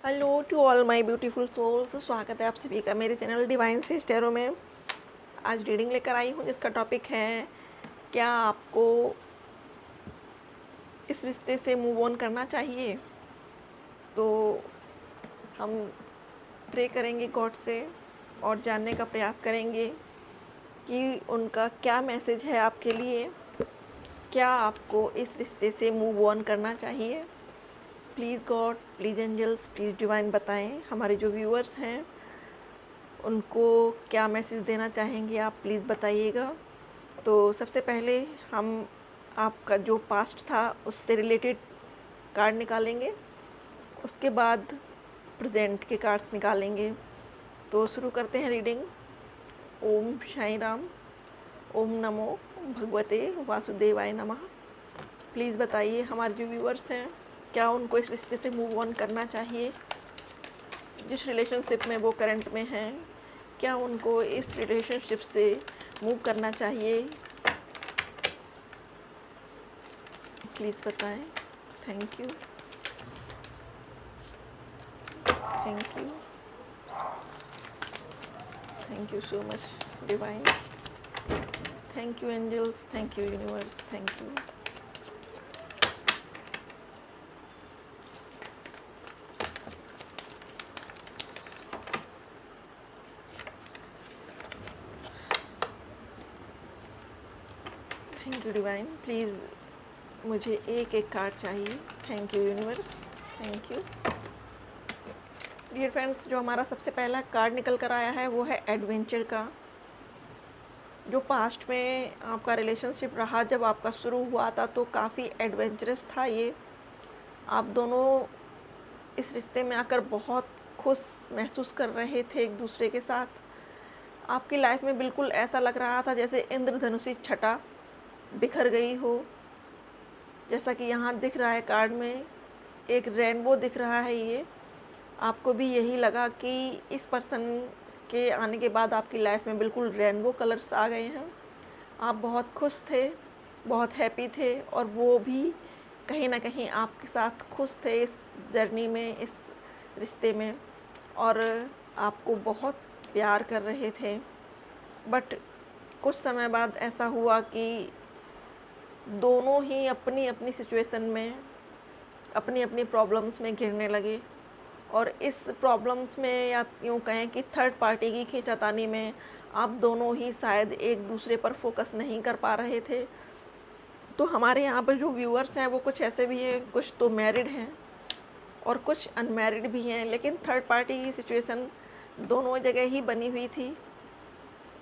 Hello to all my beautiful souls. स्वागत है आप सभी का मेरे चैनल डिवाइन से टैरो में। आज रीडिंग लेकर आई हूँ जिसका टॉपिक है, क्या आपको इस रिश्ते से मूव ऑन करना चाहिए। तो हम प्रे करेंगे गॉड से और जानने का प्रयास करेंगे कि उनका क्या मैसेज है आपके लिए। क्या आपको इस रिश्ते से मूव ऑन करना चाहिए। Please God, please angels, please divine बताएं हमारे जो व्यूअर्स हैं उनको क्या मैसेज देना चाहेंगे आप प्लीज़ बताइएगा। तो सबसे पहले हम आपका जो पास्ट था उससे रिलेटेड कार्ड निकालेंगे, उसके बाद प्रेजेंट के कार्ड्स निकालेंगे। तो शुरू करते हैं रीडिंग। ओम साई राम, ओम नमो भगवते वासुदेवाय नमः। प्लीज़ बताइए हमारे जो व्यूअर्स हैं क्या उनको इस रिश्ते से मूव ऑन करना चाहिए। जिस रिलेशनशिप में वो करंट में हैं, क्या उनको इस रिलेशनशिप से मूव करना चाहिए। प्लीज़ बताएं। Thank you, thank you, thank you so much divine. Thank you angels, thank you universe, thank you. Thank you divine. Please मुझे एक एक कार्ड चाहिए। Thank you universe, thank you. Dear friends, जो हमारा सबसे पहला कार्ड निकल कर आया है वो है एडवेंचर का। जो पास्ट में आपका रिलेशनशिप रहा, जब आपका शुरू हुआ था तो काफ़ी एडवेंचरस था ये। आप दोनों इस रिश्ते में आकर बहुत खुश महसूस कर रहे थे एक दूसरे के साथ। आपकी लाइफ में बिल्कुल ऐसा लग रहा था जैसे इंद्रधनुषी छटा बिखर गई हो। जैसा कि यहाँ दिख रहा है कार्ड में, एक रेनबो दिख रहा है। ये आपको भी यही लगा कि इस पर्सन के आने के बाद आपकी लाइफ में बिल्कुल रेनबो कलर्स आ गए हैं। आप बहुत खुश थे, बहुत हैप्पी थे और वो भी कहीं ना कहीं आपके साथ खुश थे इस जर्नी में, इस रिश्ते में, और आपको बहुत प्यार कर रहे थे। बट कुछ समय बाद ऐसा हुआ कि दोनों ही अपनी अपनी सिचुएशन में अपनी अपनी प्रॉब्लम्स में घिरने लगे। और इस प्रॉब्लम्स में, या यूँ कहें कि थर्ड पार्टी की खींचातानी में, आप दोनों ही शायद एक दूसरे पर फोकस नहीं कर पा रहे थे। तो हमारे यहाँ पर जो व्यूअर्स हैं वो कुछ ऐसे भी हैं, कुछ तो मैरिड हैं और कुछ अनमैरिड भी हैं, लेकिन थर्ड पार्टी की सिचुएशन दोनों जगह ही बनी हुई थी।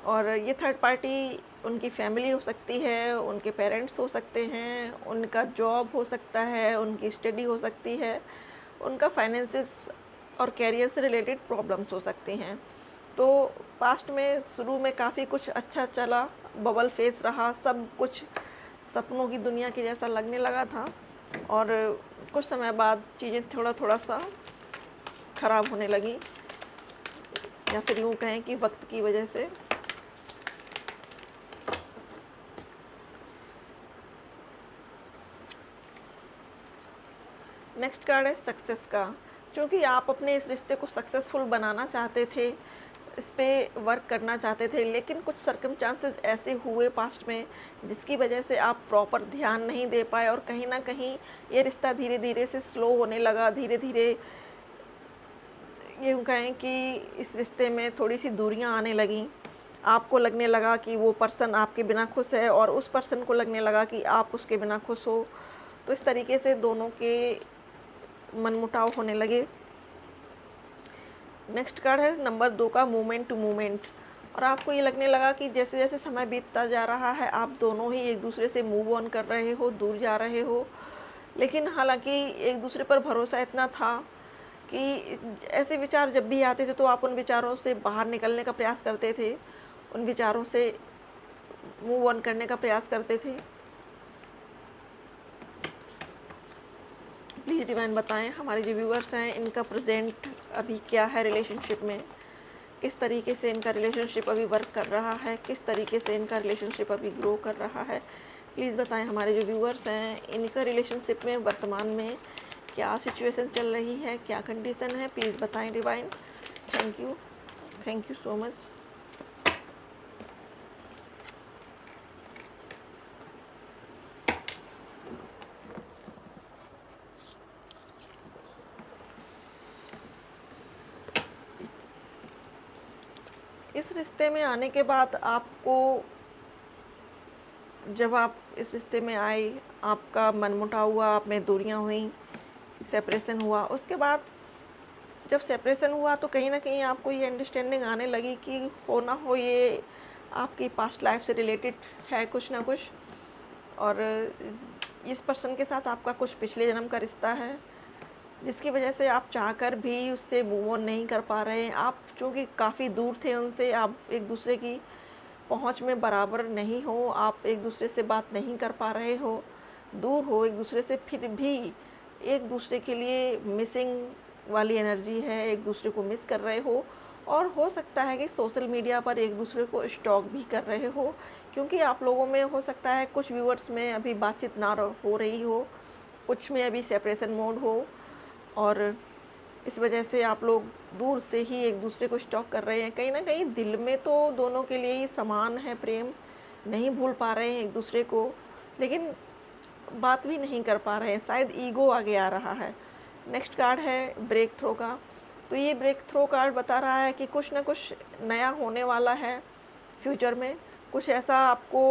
और ये थर्ड पार्टी उनकी फैमिली हो सकती है, उनके पेरेंट्स हो सकते हैं, उनका जॉब हो सकता है, उनकी स्टडी हो सकती है, उनका फाइनेंसिस और कैरियर से रिलेटेड प्रॉब्लम्स हो सकती हैं। तो पास्ट में शुरू में काफ़ी कुछ अच्छा चला, बबल फेस रहा, सब कुछ सपनों की दुनिया के जैसा लगने लगा था। और कुछ समय बाद चीज़ें थोड़ा थोड़ा सा ख़राब होने लगी, या फिर यूँ कहें कि वक्त की वजह से। नेक्स्ट कार्ड है सक्सेस का। क्योंकि आप अपने इस रिश्ते को सक्सेसफुल बनाना चाहते थे, इस पर वर्क करना चाहते थे, लेकिन कुछ सर्कमस्टांसेस ऐसे हुए पास्ट में जिसकी वजह से आप प्रॉपर ध्यान नहीं दे पाए, और कहीं ना कहीं ये रिश्ता धीरे धीरे से स्लो होने लगा। धीरे धीरे ये कहें कि इस रिश्ते में थोड़ी सी दूरियां आने लगीं। आपको लगने लगा कि वो पर्सन आपके बिना खुश है और उस पर्सन को लगने लगा कि आप उसके बिना खुश हो। तो इस तरीके से दोनों के मनमुटाव होने लगे। नेक्स्ट कार्ड है नंबर 2 का, मोमेंट टू मोमेंट। और आपको ये लगने लगा कि जैसे जैसे समय बीतता जा रहा है आप दोनों ही एक दूसरे से मूव ऑन कर रहे हो, दूर जा रहे हो। लेकिन हालांकि एक दूसरे पर भरोसा इतना था कि ऐसे विचार जब भी आते थे तो आप उन विचारों से बाहर निकलने का प्रयास करते थे, उन विचारों से मूव ऑन करने का प्रयास करते थे। प्लीज़ डिवाइन बताएं हमारे जो व्यूअर्स हैं इनका प्रेजेंट अभी क्या है रिलेशनशिप में, किस तरीके से इनका रिलेशनशिप अभी वर्क कर रहा है, किस तरीके से इनका रिलेशनशिप अभी ग्रो कर रहा है। प्लीज़ बताएं हमारे जो व्यूअर्स हैं इनका रिलेशनशिप में वर्तमान में क्या सिचुएशन चल रही है, क्या कंडीशन है, प्लीज़ बताएं divine. Thank you so much. इस रिश्ते में आने के बाद आपको, जब आप इस रिश्ते में आए, आपका मनमुटाव हुआ, आप में दूरियां हुई, सेपरेशन हुआ, उसके बाद जब सेपरेशन हुआ तो कहीं ना कहीं आपको ये अंडरस्टैंडिंग आने लगी कि हो ना हो ये आपकी पास्ट लाइफ से रिलेटेड है कुछ ना कुछ, और इस पर्सन के साथ आपका कुछ पिछले जन्म का रिश्ता है जिसकी वजह से आप चाहकर भी उससे मूव ऑन नहीं कर पा रहे हैं। आप चूँकि काफ़ी दूर थे उनसे, आप एक दूसरे की पहुंच में बराबर नहीं हो, आप एक दूसरे से बात नहीं कर पा रहे हो, दूर हो एक दूसरे से, फिर भी एक दूसरे के लिए मिसिंग वाली एनर्जी है, एक दूसरे को मिस कर रहे हो। और हो सकता है कि सोशल मीडिया पर एक दूसरे को स्टॉक भी कर रहे हो, क्योंकि आप लोगों में हो सकता है कुछ व्यूअर्स में अभी बातचीत ना हो रही हो, कुछ में अभी सेपरेशन मोड हो, और इस वजह से आप लोग दूर से ही एक दूसरे को स्टॉक कर रहे हैं। कहीं ना कहीं दिल में तो दोनों के लिए ही समान है प्रेम, नहीं भूल पा रहे हैं एक दूसरे को, लेकिन बात भी नहीं कर पा रहे हैं, शायद ईगो आगे आ रहा है। नेक्स्ट कार्ड है ब्रेक थ्रो का। तो ये ब्रेक थ्रो कार्ड बता रहा है कि कुछ ना कुछ नया होने वाला है फ्यूचर में, कुछ ऐसा आपको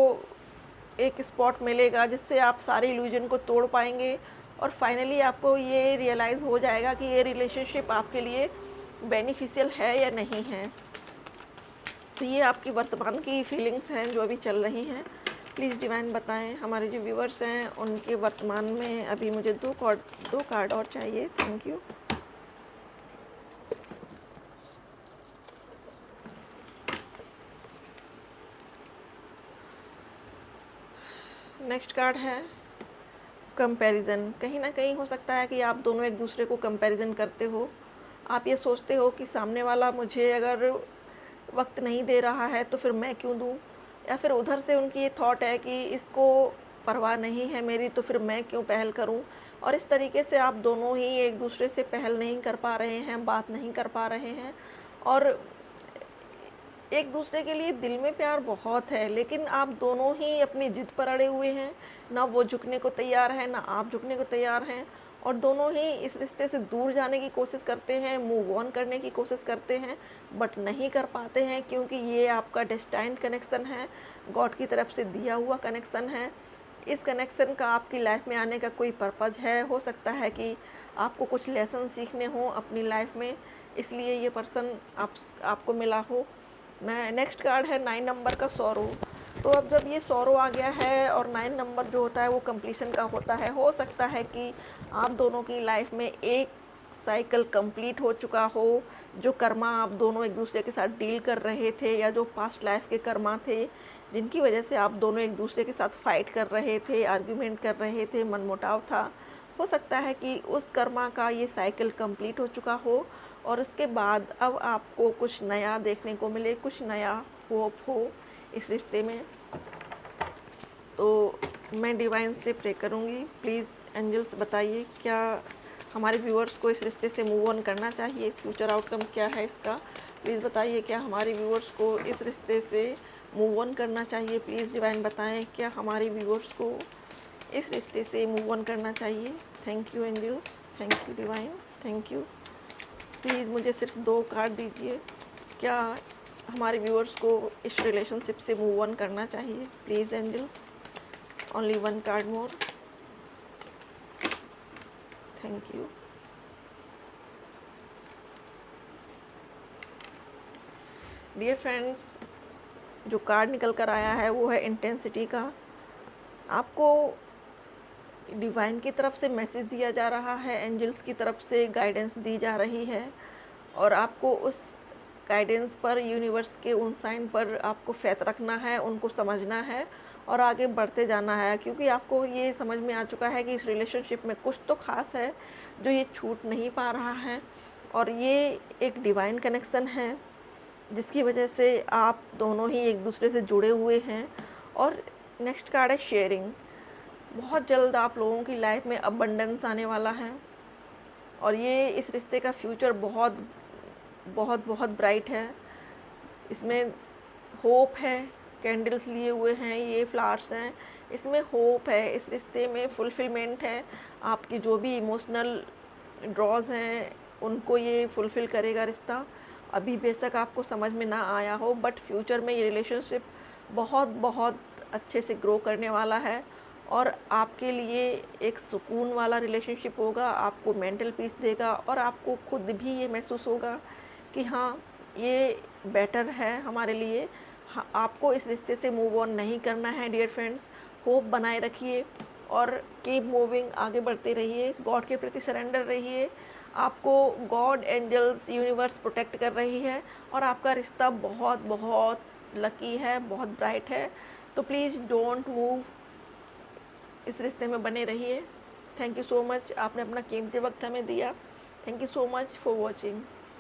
एक स्पॉट मिलेगा जिससे आप सारे इल्यूजन को तोड़ पाएंगे, और फाइनली आपको ये रियलाइज़ हो जाएगा कि ये रिलेशनशिप आपके लिए बेनिफिशियल है या नहीं है। तो ये आपकी वर्तमान की फीलिंग्स हैं जो अभी चल रही हैं। प्लीज़ डिवाइन बताएं, हमारे जो व्यूअर्स हैं उनके वर्तमान में अभी मुझे दो कार्ड और चाहिए। Thank you. नेक्स्ट कार्ड है कंपैरिजन। कहीं ना कहीं हो सकता है कि आप दोनों एक दूसरे को कंपैरिजन करते हो। आप ये सोचते हो कि सामने वाला मुझे अगर वक्त नहीं दे रहा है तो फिर मैं क्यों दूँ, या फिर उधर से उनकी ये थॉट है कि इसको परवाह नहीं है मेरी तो फिर मैं क्यों पहल करूं। और इस तरीके से आप दोनों ही एक दूसरे से पहल नहीं कर पा रहे हैं, बात नहीं कर पा रहे हैं, और एक दूसरे के लिए दिल में प्यार बहुत है, लेकिन आप दोनों ही अपनी जिद पर अड़े हुए हैं। ना वो झुकने को तैयार है, ना आप झुकने को तैयार हैं, और दोनों ही इस रिश्ते से दूर जाने की कोशिश करते हैं, मूव ऑन करने की कोशिश करते हैं, बट नहीं कर पाते हैं, क्योंकि ये आपका डेस्टाइन्ड कनेक्शन है, गॉड की तरफ से दिया हुआ कनेक्शन है। इस कनेक्शन का आपकी लाइफ में आने का कोई पर्पज़ है, हो सकता है कि आपको कुछ लेसन सीखने हो अपनी लाइफ में, इसलिए ये पर्सन आपको मिला हो। नेक्स्ट कार्ड है 9 नंबर का सॉरो। तो अब जब ये सॉरो आ गया है और 9 नंबर जो होता है वो कंप्लीशन का होता है, हो सकता है कि आप दोनों की लाइफ में एक साइकिल कंप्लीट हो चुका हो, जो कर्मा आप दोनों एक दूसरे के साथ डील कर रहे थे, या जो पास्ट लाइफ के कर्मा थे जिनकी वजह से आप दोनों एक दूसरे के साथ फाइट कर रहे थे, आर्ग्यूमेंट कर रहे थे, मनमुटाव था। हो सकता है कि उस कर्मा का ये साइकिल कंप्लीट हो चुका हो, और उसके बाद अब आपको कुछ नया देखने को मिले, कुछ नया होप हो इस रिश्ते में। तो मैं डिवाइन से प्रे करूँगी, प्लीज़ एंजल्स बताइए क्या हमारे व्यूअर्स को इस रिश्ते से मूव ऑन करना चाहिए, फ्यूचर आउटकम क्या है इसका। प्लीज़ बताइए क्या हमारे व्यूअर्स को इस रिश्ते से मूव ऑन करना चाहिए। प्लीज़ डिवाइन बताएं क्या हमारे व्यूअर्स को इस रिश्ते से मूव ऑन करना चाहिए। Thank you angels, thank you divine, thank you. Please मुझे सिर्फ 2 कार्ड दीजिए, क्या हमारे व्यूअर्स को इस रिलेशनशिप से मूव ऑन करना चाहिए। Please angels, only 1 card more. Thank you. Dear friends, जो कार्ड निकल कर आया है वो है इंटेंसिटी का। आपको डिवाइन की तरफ से मैसेज दिया जा रहा है, एंजल्स की तरफ से गाइडेंस दी जा रही है, और आपको उस गाइडेंस पर, यूनिवर्स के उन साइन पर आपको फेथ रखना है, उनको समझना है और आगे बढ़ते जाना है, क्योंकि आपको ये समझ में आ चुका है कि इस रिलेशनशिप में कुछ तो खास है जो ये छूट नहीं पा रहा है, और ये एक डिवाइन कनेक्शन है जिसकी वजह से आप दोनों ही एक दूसरे से जुड़े हुए हैं। और नेक्स्ट कार्ड है शेयरिंग। बहुत जल्द आप लोगों की लाइफ में अबंडेंस आने वाला है, और ये इस रिश्ते का फ्यूचर बहुत बहुत बहुत ब्राइट है। इसमें होप है, कैंडल्स लिए हुए हैं, ये फ्लावर्स हैं, इसमें होप है, इस रिश्ते में फुलफिलमेंट है। आपकी जो भी इमोशनल ड्रॉज हैं उनको ये फुलफ़िल करेगा रिश्ता। अभी बेशक आपको समझ में ना आया हो, बट फ्यूचर में ये रिलेशनशिप बहुत बहुत अच्छे से ग्रो करने वाला है और आपके लिए एक सुकून वाला रिलेशनशिप होगा, आपको मेंटल पीस देगा और आपको खुद भी ये महसूस होगा कि हाँ, ये बेटर है हमारे लिए। हाँ, आपको इस रिश्ते से मूव ऑन नहीं करना है डियर फ्रेंड्स। होप बनाए रखिए और कीप मूविंग, आगे बढ़ते रहिए, गॉड के प्रति सरेंडर रहिए। आपको गॉड, एंजल्स, यूनिवर्स प्रोटेक्ट कर रही है और आपका रिश्ता बहुत बहुत लकी है, बहुत ब्राइट है। तो प्लीज़ डोंट मूव, इस रिश्ते में बने रहिए। थैंक यू सो मच, आपने अपना कीमती वक्त हमें दिया। Thank you so much for watching.